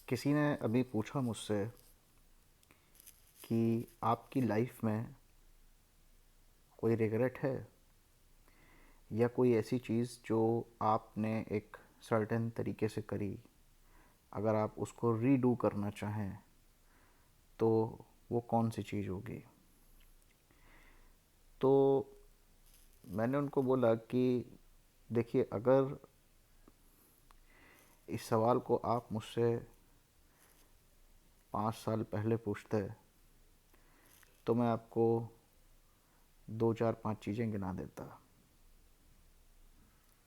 किसी ने अभी पूछा मुझसे कि आपकी लाइफ में कोई रिग्रेट है या कोई ऐसी चीज़ जो आपने एक सर्टेन तरीके से करी, अगर आप उसको रीडू करना चाहें तो वो कौन सी चीज़ होगी। तो मैंने उनको बोला कि देखिए, अगर इस सवाल को आप मुझसे 5 साल पहले पूछते तो मैं आपको दो चार पांच चीज़ें गिना देता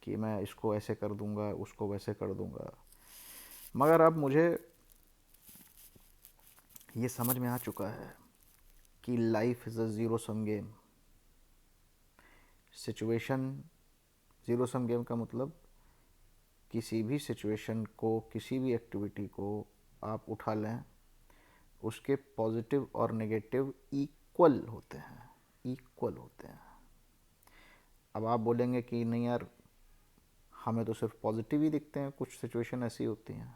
कि मैं इसको ऐसे कर दूंगा, उसको वैसे कर दूंगा। मगर अब मुझे ये समझ में आ चुका है कि life is a zero sum game. Situation zero sum game का मतलब किसी भी सिचुएशन को, किसी भी एक्टिविटी को आप उठा लें, उसके पॉजिटिव और नेगेटिव इक्वल होते हैं, इक्वल होते हैं। अब आप बोलेंगे कि नहीं यार, हमें तो सिर्फ पॉजिटिव ही दिखते हैं, कुछ सिचुएशन ऐसी होती हैं।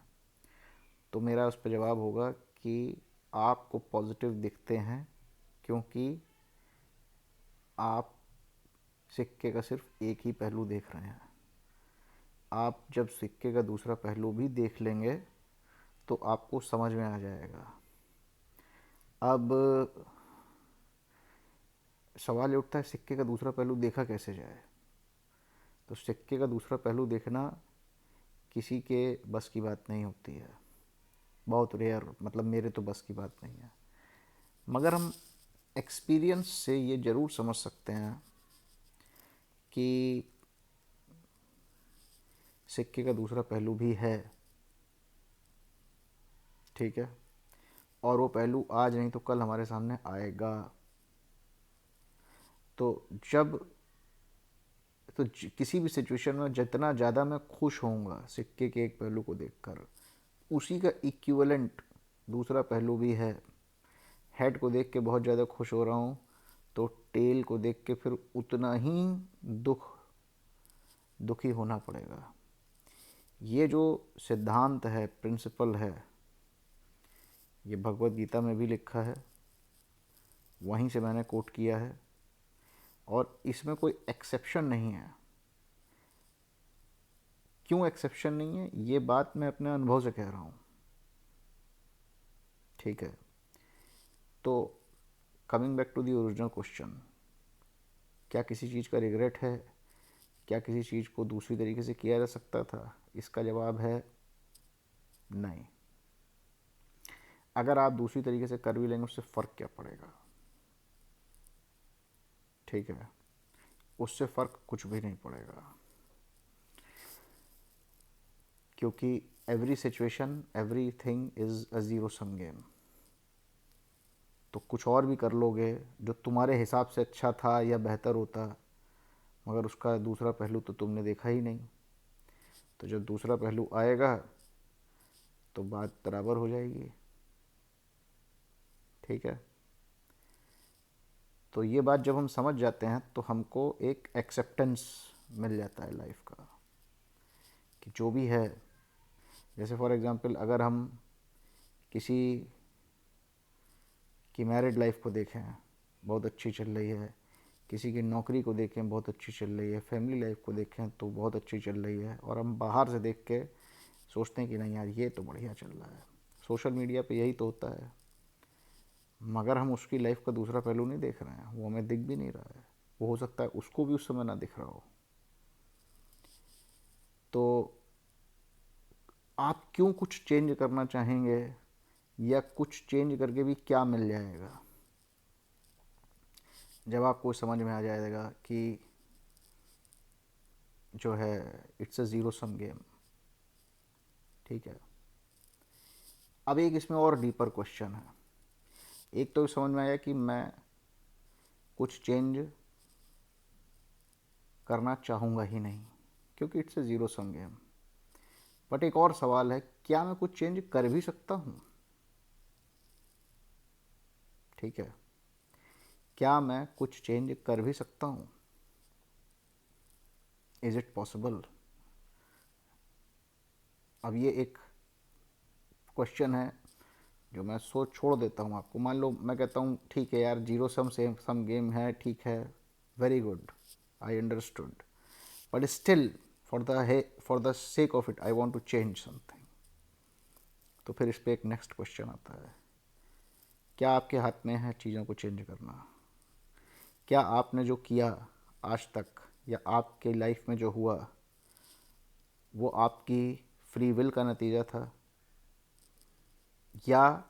तो मेरा उस पर जवाब होगा कि आपको पॉजिटिव दिखते हैं क्योंकि आप सिक्के का सिर्फ एक ही पहलू देख रहे हैं। आप जब सिक्के का दूसरा पहलू भी देख लेंगे तो आपको समझ में आ जाएगा। अब सवाल ये उठता है, सिक्के का दूसरा पहलू देखा कैसे जाए। तो सिक्के का दूसरा पहलू देखना किसी के बस की बात नहीं होती है, बहुत रेयर, मतलब मेरे तो बस की बात नहीं है। मगर हम एक्सपीरियंस से ये ज़रूर समझ सकते हैं कि सिक्के का दूसरा पहलू भी है, ठीक है। और वो पहलू आज नहीं तो कल हमारे सामने आएगा। तो जब तो किसी भी सिचुएशन में जितना ज़्यादा मैं खुश होऊंगा सिक्के के एक पहलू को देखकर, उसी का इक्विवेलेंट दूसरा पहलू भी है। हेड को देख के बहुत ज़्यादा खुश हो रहा हूँ तो टेल को देख के फिर उतना ही दुखी होना पड़ेगा। ये जो सिद्धांत है, प्रिंसिपल है, ये भगवत गीता में भी लिखा है, वहीं से मैंने कोट किया है। और इसमें कोई एक्सेप्शन नहीं है। क्यों एक्सेप्शन नहीं है, ये बात मैं अपने अनुभव से कह रहा हूँ, ठीक है। तो coming back to the original question, क्या किसी चीज़ का रिग्रेट है, क्या किसी चीज़ को दूसरी तरीके से किया जा सकता था? इसका जवाब है नहीं। अगर आप दूसरी तरीके से कर भी लेंगे उससे फ़र्क क्या पड़ेगा, ठीक है। उससे फ़र्क कुछ भी नहीं पड़ेगा, क्योंकि every situation, every thing is a zero sum game. तो कुछ और भी कर लोगे जो तुम्हारे हिसाब से अच्छा था या बेहतर होता, मगर उसका दूसरा पहलू तो तुमने देखा ही नहीं। तो जब दूसरा पहलू आएगा तो बात बराबर हो जाएगी, ठीक है। तो ये बात जब हम समझ जाते हैं तो हमको एक एक्सेप्टेंस मिल जाता है लाइफ का, कि जो भी है। जैसे फॉर एग्ज़ाम्पल, अगर हम किसी की मैरिड लाइफ को देखें, बहुत अच्छी चल रही है, किसी की नौकरी को देखें बहुत अच्छी चल रही है, फैमिली लाइफ को देखें तो बहुत अच्छी चल रही है, और हम बाहर से देख के सोचते हैं कि नहीं यार ये तो बढ़िया चल रहा है। सोशल मीडिया पे यही तो होता है। मगर हम उसकी लाइफ का दूसरा पहलू नहीं देख रहे हैं, वो हमें दिख भी नहीं रहा है। वो हो सकता है उसको भी उस समय ना दिख रहा हो। तो आप क्यों कुछ चेंज करना चाहेंगे, या कुछ चेंज करके भी क्या मिल जाएगा? जब आपको समझ में आ जाएगा कि जो है it's a zero sum game, ठीक है। अब एक इसमें और डीपर क्वेश्चन है। एक तो समझ में आया कि मैं कुछ चेंज करना चाहूँगा ही नहीं क्योंकि it's a zero sum game. But एक और सवाल है, क्या मैं कुछ चेंज कर भी सकता हूँ? ठीक है, क्या मैं कुछ चेंज कर भी सकता हूँ? Is it possible? अब ये एक क्वेश्चन है जो मैं सोच छोड़ देता हूँ आपको। मान लो मैं कहता हूँ ठीक है यार, जीरो सम गेम है, ठीक है, very good, I understood, but still for the sake of it I want to change something. तो फिर इस पर एक नेक्स्ट क्वेश्चन आता है, क्या आपके हाथ में है चीज़ों को चेंज करना? क्या आपने जो किया आज तक या आपके लाइफ में जो हुआ वो आपकी फ्री विल का नतीजा था, या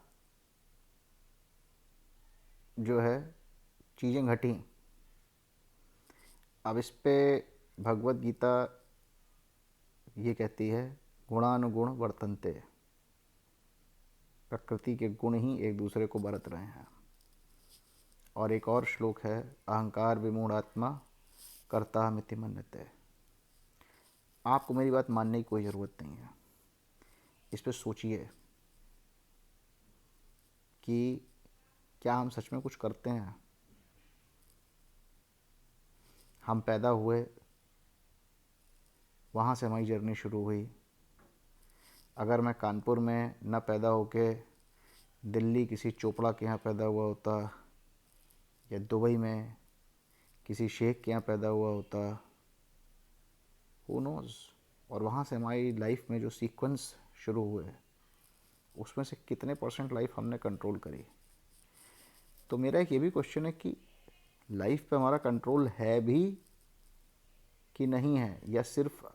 जो है चीज़ें घटी? अब इस पे भगवत गीता ये कहती है, गुणानुगुण वर्तन्ते, प्रकृति के गुण ही एक दूसरे को बरत रहे हैं। और एक और श्लोक है, अहंकार विमूढ़ात्मा कर्ताहमिति मन्यते। आपको मेरी बात मानने की कोई ज़रूरत नहीं है, इस पर सोचिए कि क्या हम सच में कुछ करते हैं? हम पैदा हुए, वहाँ से हमारी जर्नी शुरू हुई। अगर मैं कानपुर में न पैदा होके दिल्ली किसी चोपड़ा के यहाँ पैदा हुआ होता, या दुबई में किसी शेख के यहाँ पैदा हुआ होता, हु नोज़, और वहाँ से हमारी लाइफ में जो सीक्वेंस शुरू हुए उसमें से कितने % लाइफ हमने कंट्रोल करी। तो मेरा एक ये भी क्वेश्चन है कि लाइफ पे हमारा कंट्रोल है भी कि नहीं है, या सिर्फ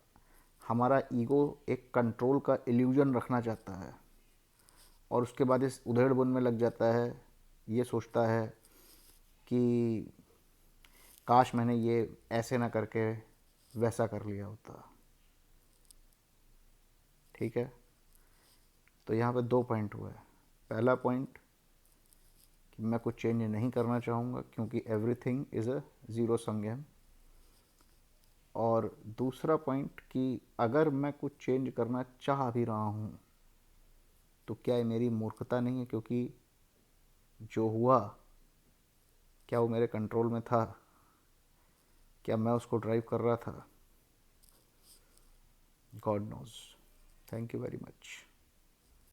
हमारा ईगो एक कंट्रोल का इल्यूजन रखना चाहता है और उसके बाद इस उधेड़ बुन में लग जाता है, ये सोचता है कि काश मैंने ये ऐसे ना करके वैसा कर लिया होता। ठीक है, तो यहाँ पे 2 पॉइंट हुए। पहला पॉइंट कि मैं कुछ चेंज नहीं करना चाहूँगा क्योंकि everything is a zero sum game. और दूसरा पॉइंट कि अगर मैं कुछ चेंज करना चाह भी रहा हूँ तो क्या ये मेरी मूर्खता नहीं है, क्योंकि जो हुआ क्या वो मेरे कंट्रोल में था? क्या मैं उसको ड्राइव कर रहा था? God knows. Thank you very much.